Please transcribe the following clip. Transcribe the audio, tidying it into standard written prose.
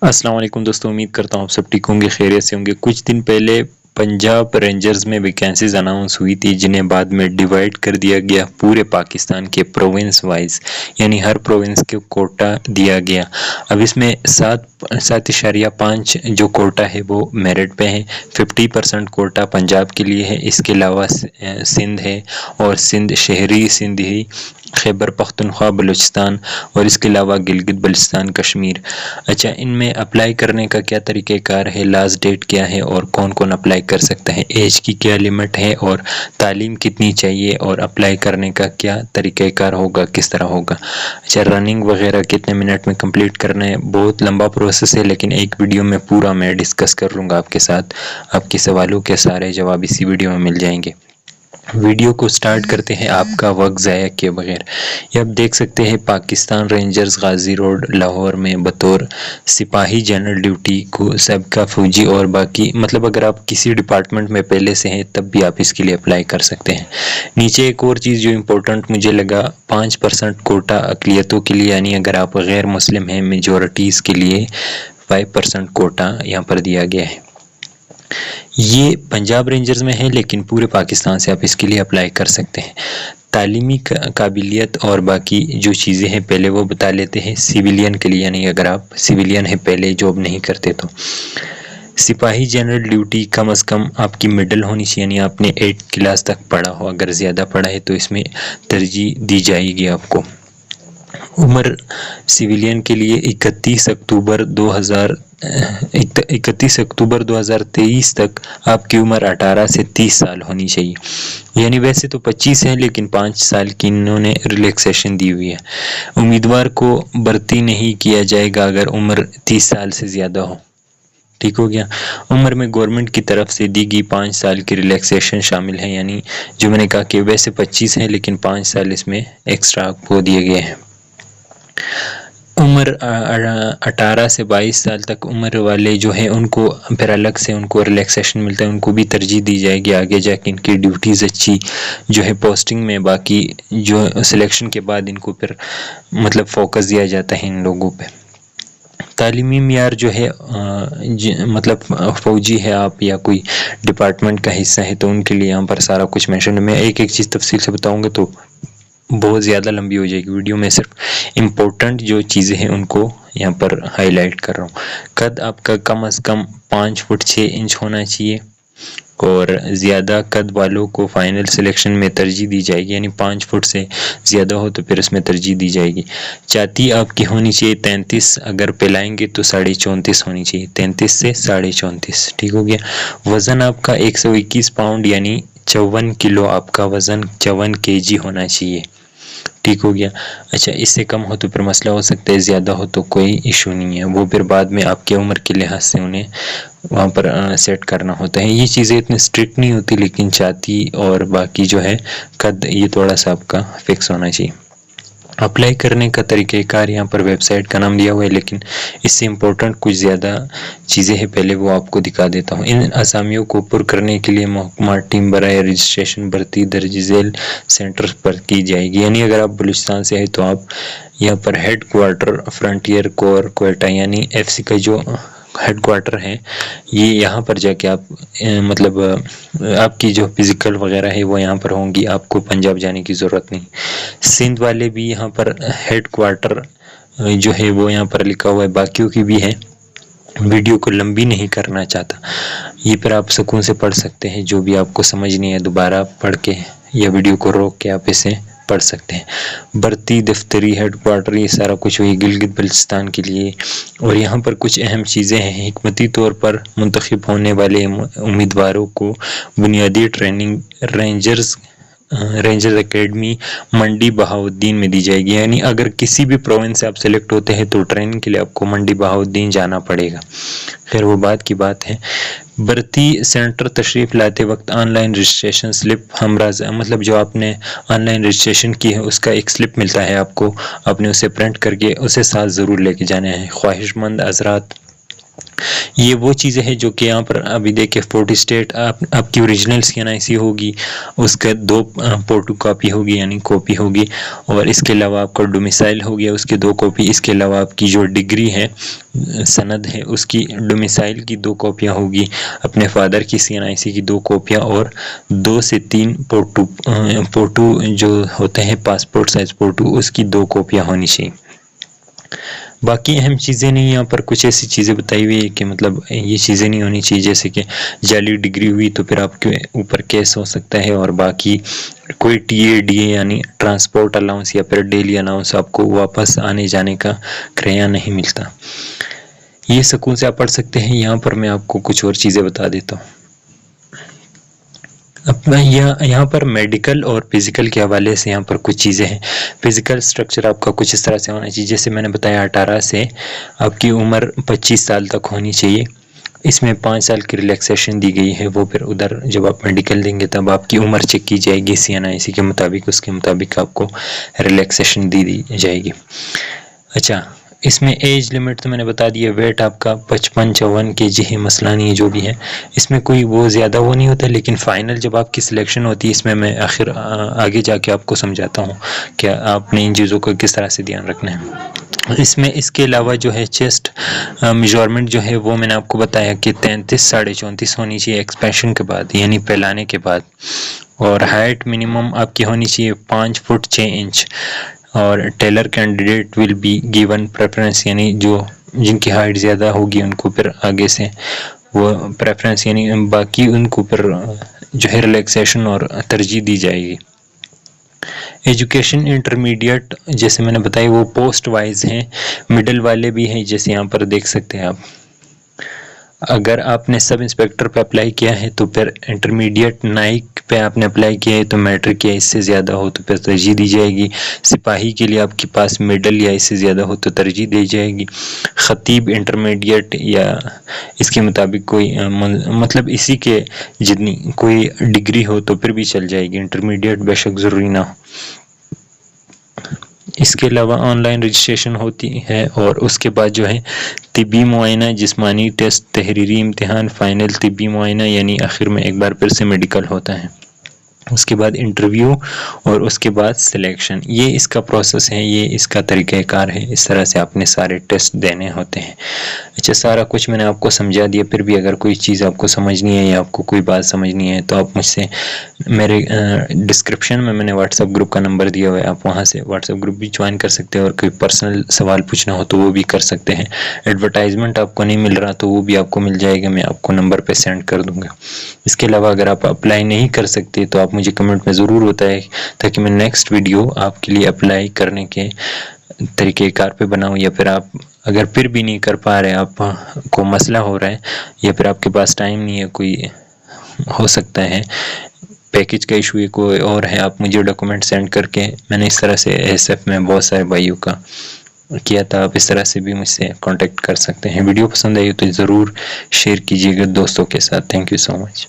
السلام علیکم دوستوں، امید کرتا ہوں آپ سب ٹھیک ہوں گے، خیریت سے ہوں گے۔ کچھ دن پہلے پنجاب رینجرز میں ویکینسیز اناؤنس ہوئی تھی، جنہیں بعد میں ڈیوائیڈ کر دیا گیا پورے پاکستان کے پروونس وائز، یعنی ہر پروونس کو کوٹا دیا گیا۔ اب اس میں 7.5 جو کوٹا ہے وہ میرٹ پہ ہے۔ 50% کوٹا پنجاب کے لیے ہے، اس کے علاوہ سندھ ہے، اور سندھ شہری سندھ ہی، خیبر پختونخوا بلوچستان، اور اس کے علاوہ گلگت بلتستان کشمیر۔ اچھا، ان میں اپلائی کرنے کا کیا طریقہ کار ہے، لاسٹ ڈیٹ کیا ہے، اور کون کون اپلائی کر سکتا ہے، ایج کی کیا لمٹ ہے، اور تعلیم کتنی چاہیے، اور اپلائی کرنے کا کیا طریقہ کار ہوگا، کس طرح ہوگا۔ اچھا، رننگ وغیرہ کتنے منٹ میں کمپلیٹ کرنا ہے، بہت لمبا پروسیس ہے، لیکن ایک ویڈیو میں پورا میں ڈسکس کر لوں گا آپ کے ساتھ۔ آپ کے سوالوں کے سارے جواب اسی ویڈیو میں مل جائیں گے۔ ویڈیو کو سٹارٹ کرتے ہیں آپ کا وقت ضائع کیے بغیر۔ یہ آپ دیکھ سکتے ہیں پاکستان رینجرز غازی روڈ لاہور میں بطور سپاہی جنرل ڈیوٹی کو سابقہ فوجی اور باقی، مطلب اگر آپ کسی ڈپارٹمنٹ میں پہلے سے ہیں تب بھی آپ اس کے لیے اپلائی کر سکتے ہیں۔ نیچے ایک اور چیز جو امپورٹنٹ مجھے لگا، 5% کوٹا اقلیتوں کے لیے، یعنی اگر آپ غیر مسلم ہیں میجورٹیز کے لیے 5% کوٹا یہاں پر دیا گیا ہے۔ یہ پنجاب رینجرز میں ہے، لیکن پورے پاکستان سے آپ اس کے لیے اپلائی کر سکتے ہیں۔ تعلیمی قابلیت اور باقی جو چیزیں ہیں پہلے وہ بتا لیتے ہیں۔ سیویلین کے لیے، یعنی اگر آپ سیویلین ہیں پہلے جاب نہیں کرتے تو سپاہی جنرل ڈیوٹی کم از کم آپ کی مڈل ہونی چاہیے، یعنی آپ نے 8 کلاس تک پڑھا ہو، اگر زیادہ پڑھا ہے تو اس میں ترجیح دی جائے گی آپ کو۔ عمر سیویلین کے لیے 31 اکتوبر 2023 تک آپ کی عمر 18 سے 30 سال ہونی چاہیے، یعنی ویسے تو 25 ہے لیکن 5 سال کی انہوں نے ریلیکسیشن دی ہوئی ہے۔ امیدوار کو بھرتی نہیں کیا جائے گا اگر عمر 30 سال سے زیادہ ہو۔ ٹھیک ہو گیا۔ عمر میں گورنمنٹ کی طرف سے دی گئی 5 سال کی ریلیکسیشن شامل ہے، یعنی جو میں نے کہا کہ ویسے 25 ہے لیکن 5 سال اس میں ایکسٹرا کو دیے گئے ہیں۔ عمر 18 سے 22 سال تک عمر والے جو ہیں ان کو پھر الگ سے ان کو ریلیکسیشن ملتا ہے، ان کو بھی ترجیح دی جائے گی آگے جا کے ان کی ڈیوٹیز اچھی جو ہے پوسٹنگ میں، باقی جو سلیکشن کے بعد ان کو پھر مطلب فوکس دیا جاتا ہے ان لوگوں پہ۔ تعلیمی معیار جو ہے مطلب فوجی ہے آپ یا کوئی ڈپارٹمنٹ کا حصہ ہے تو ان کے لیے یہاں پر سارا کچھ مینشن ہے۔ میں ایک ایک چیز تفصیل سے بتاؤں گا تو بہت زیادہ لمبی ہو جائے گی ویڈیو، میں صرف امپورٹنٹ جو چیزیں ہیں ان کو یہاں پر ہائی لائٹ کر رہا ہوں۔ قد آپ کا کم از کم 5 فٹ 6 انچ ہونا چاہیے، اور زیادہ قد والوں کو فائنل سلیکشن میں ترجیح دی جائے گی، یعنی 5 فٹ سے زیادہ ہو تو پھر اس میں ترجیح دی جائے گی۔ چھاتی آپ کی ہونی چاہیے 33، اگر پھیلائیں گے تو 34.5 ہونی چاہیے، 33 سے 34.5۔ ٹھیک ہو گیا۔ وزن آپ کا 121 پاؤنڈ یعنی 54 کلو آپ کا وزن 54 kg ہونا چاہیے۔ ٹھیک ہو گیا۔ اچھا، اس سے کم ہو تو پھر مسئلہ ہو سکتا ہے، زیادہ ہو تو کوئی ایشو نہیں ہے، وہ پھر بعد میں آپ کے عمر کے لحاظ سے انہیں وہاں پر سیٹ کرنا ہوتا ہے۔ یہ چیزیں اتنی اسٹرکٹ نہیں ہوتی، لیکن چھاتی اور باقی جو ہے قد یہ تھوڑا سا آپ کا فکس ہونا چاہیے۔ اپلائی کرنے کا طریقہ کار یہاں پر ویب سائٹ کا نام دیا ہوا ہے، لیکن اس سے امپورٹنٹ کچھ زیادہ چیزیں ہیں، پہلے وہ آپ کو دکھا دیتا ہوں۔ ان اسامیوں کو پر کرنے کے لیے محکمہ ٹیم برائے رجسٹریشن بھرتی درج ذیل سینٹر پر کی جائے گی، یعنی اگر آپ بلوچستان سے ہیں تو آپ یہاں پر ہیڈ کوارٹر فرنٹیئر کور کوئٹہ، یعنی FC کا جو ہیڈ کوارٹر ہے، یہ یہاں پر جا کے آپ مطلب آپ کی جو فزیکل وغیرہ ہے وہ یہاں پر ہوں گی، آپ کو پنجاب جانے کی ضرورت نہیں۔ سندھ والے بھی یہاں پر ہیڈ کوارٹر جو ہے وہ یہاں پر لکھا ہوا ہے، باقیوں کی بھی ہے۔ ویڈیو کو لمبی نہیں کرنا چاہتا، یہ پھر آپ سکون سے پڑھ سکتے ہیں، جو بھی آپ کو سمجھ نہیں ہے دوبارہ پڑھ کے یا ویڈیو کو روک کے آپ اسے پڑھ سکتے ہیں۔ بھرتی دفتری ہیڈ کوارٹر یہ سارا کچھ ہوئی گلگت بلتستان کے لیے، اور یہاں پر کچھ اہم چیزیں ہیں۔ حکمتی طور پر منتخب ہونے والے امیدواروں کو بنیادی ٹریننگ رینجرز اکیڈمی منڈی بہاؤالدین میں دی جائے گی، یعنی اگر کسی بھی پروونس سے آپ سلیکٹ ہوتے ہیں تو ٹریننگ کے لیے آپ کو منڈی بہاؤالدین جانا پڑے گا، خیر وہ بات کی بات ہے۔ بھرتی سینٹر تشریف لاتے وقت آن لائن رجسٹریشن سلپ ہمراہ، مطلب جو آپ نے آن لائن رجسٹریشن کی ہے اس کا ایک سلپ ملتا ہے آپ کو، آپ نے اسے پرنٹ کر کے اسے ساتھ ضرور لے کے جانا ہے۔ خواہش مند حضرات یہ وہ چیزیں ہیں جو کہ یہاں پر ابھی دیکھیں 40 اسٹیٹ آپ کی اوریجنل CNIC ہوگی، اس کا 2 فوٹو کاپی ہوگی یعنی کاپی ہوگی، اور اس کے علاوہ آپ کا ڈومیسائل ہو گیا اس کے 2 کاپی، اس کے علاوہ آپ کی جو ڈگری ہے سند ہے اس کی ڈومیسائل کی 2 کاپیاں ہوگی، اپنے فادر کی CNIC کی 2 کاپیاں، اور 2 سے 3 فوٹو جو ہوتے ہیں پاسپورٹ سائز فوٹو اس کی 2 کاپیاں ہونی چاہیے۔ باقی اہم چیزیں نہیں، یہاں پر کچھ ایسی چیزیں بتائی ہوئی ہے کہ مطلب یہ چیزیں نہیں ہونی چاہیے، جیسے کہ جعلی ڈگری ہوئی تو پھر آپ کے اوپر کیس ہو سکتا ہے، اور باقی کوئی TADA یعنی ٹرانسپورٹ الاؤنس یا پھر ڈیلی الاؤنس آپ کو واپس آنے جانے کا کرایہ نہیں ملتا۔ یہ سکول سے آپ پڑھ سکتے ہیں۔ یہاں پر میں آپ کو کچھ اور چیزیں بتا دیتا ہوں۔ یہاں پر میڈیکل اور فزیکل کے حوالے سے یہاں پر کچھ چیزیں ہیں۔ فزیکل سٹرکچر آپ کا کچھ اس طرح سے ہونا چاہیے، جیسے میں نے بتایا 18 سے آپ کی عمر 25 سال تک ہونی چاہیے۔ اس میں 5 سال کی ریلیکسیشن دی گئی ہے، وہ پھر ادھر جب آپ میڈیکل دیں گے تب آپ کی عمر چیک کی جائے گی CNIC کے مطابق، اس کے مطابق آپ کو ریلیکسیشن دی جائے گی۔ اچھا، اس میں ایج لیمٹ تو میں نے بتا دیا، ویٹ آپ کا 55-54 kg ہے، مسئلہ نہیں ہے جو بھی ہے، اس میں کوئی وہ زیادہ وہ نہیں ہوتا، لیکن فائنل جب آپ کی سلیکشن ہوتی ہے اس میں آگے جا کے آپ کو سمجھاتا ہوں کہ آپ نے ان چیزوں کو کس طرح سے دھیان رکھنا ہے۔ اس کے علاوہ جو ہے چیسٹ میجرمنٹ جو ہے وہ میں نے آپ کو بتایا کہ 33-34.5 ہونی چاہیے ایکسپینشن کے بعد یعنی پھیلانے کے بعد، اور ہائٹ منیمم آپ کی ہونی چاہیے 5 فٹ 6 انچ، اور taller candidate will be given preference یعنی جو جن کی ہائٹ زیادہ ہوگی ان کو پھر آگے سے وہ پریفرنس یعنی باقی ان کو پھر جو ہے ریلیکسیشن اور ترجیح دی جائے گی۔ ایجوکیشن انٹرمیڈیٹ جیسے میں نے بتایا وہ پوسٹ وائز ہیں، مڈل والے بھی ہیں، جیسے یہاں پر دیکھ سکتے ہیں آپ، اگر آپ نے سب انسپیکٹر پہ اپلائی کیا ہے تو پھر انٹرمیڈیٹ نائک پہ آپ نے اپلائی کیا ہے تو میٹرک یا اس سے زیادہ ہو تو پھر ترجیح دی جائے گی، سپاہی کے لیے آپ کے پاس مڈل یا اس سے زیادہ ہو تو ترجیح دی جائے گی، خطیب انٹرمیڈیٹ یا اس کے مطابق کوئی مطلب اسی کے جتنی کوئی ڈگری ہو تو پھر بھی چل جائے گی، انٹرمیڈیٹ بے شک ضروری نہ ہو۔ اس کے علاوہ آن لائن رجسٹریشن ہوتی ہے، اور اس کے بعد جو ہے طبی معائنہ، جسمانی ٹیسٹ، تحریری امتحان، فائنل طبی معائنہ یعنی آخر میں ایک بار پھر سے میڈیکل ہوتا ہے، اس کے بعد انٹرویو، اور اس کے بعد سلیکشن۔ یہ اس کا پروسیس ہے، یہ اس کا طریقہ کار ہے، اس طرح سے آپ نے سارے ٹیسٹ دینے ہوتے ہیں۔ اچھا، سارا کچھ میں نے آپ کو سمجھا دیا، پھر بھی اگر کوئی چیز آپ کو سمجھنی ہے یا آپ کو کوئی بات سمجھنی ہے تو آپ مجھ سے میرے ڈسکرپشن میں نے واٹس ایپ گروپ کا نمبر دیا ہوا ہے، آپ وہاں سے واٹس ایپ گروپ بھی جوائن کر سکتے ہیں، اور کوئی پرسنل سوال پوچھنا ہو تو وہ بھی کر سکتے ہیں۔ ایڈورٹائزمنٹ آپ کو نہیں مل رہا تو وہ بھی آپ کو مل جائے گا، میں آپ کو نمبر پہ سینڈ کر دوں گا۔ اس کے علاوہ اگر آپ اپلائی نہیں کر سکتے تو آپ مجھے کمنٹ میں ضرور بتائیں تاکہ میں نیکسٹ ویڈیو آپ کے لیے اپلائی کرنے کے طریقہ کار پہ بناؤں، یا پھر آپ اگر پھر بھی نہیں کر پا رہے، آپ کو مسئلہ ہو رہا ہے یا پھر آپ کے پاس ٹائم نہیں ہے، کوئی ہو سکتا ہے پیکج کا ایشو ہے، کوئی اور ہے، آپ مجھے ڈاکومنٹ سینڈ کر کے، میں نے اس طرح سے ASF میں بہت سارے بھائیوں کا کیا تھا، آپ اس طرح سے بھی مجھ سے کانٹیکٹ کر سکتے ہیں۔ ویڈیو پسند آئی تو ضرور شیئر کیجیے گا دوستوں کے ساتھ۔ Thank you so much.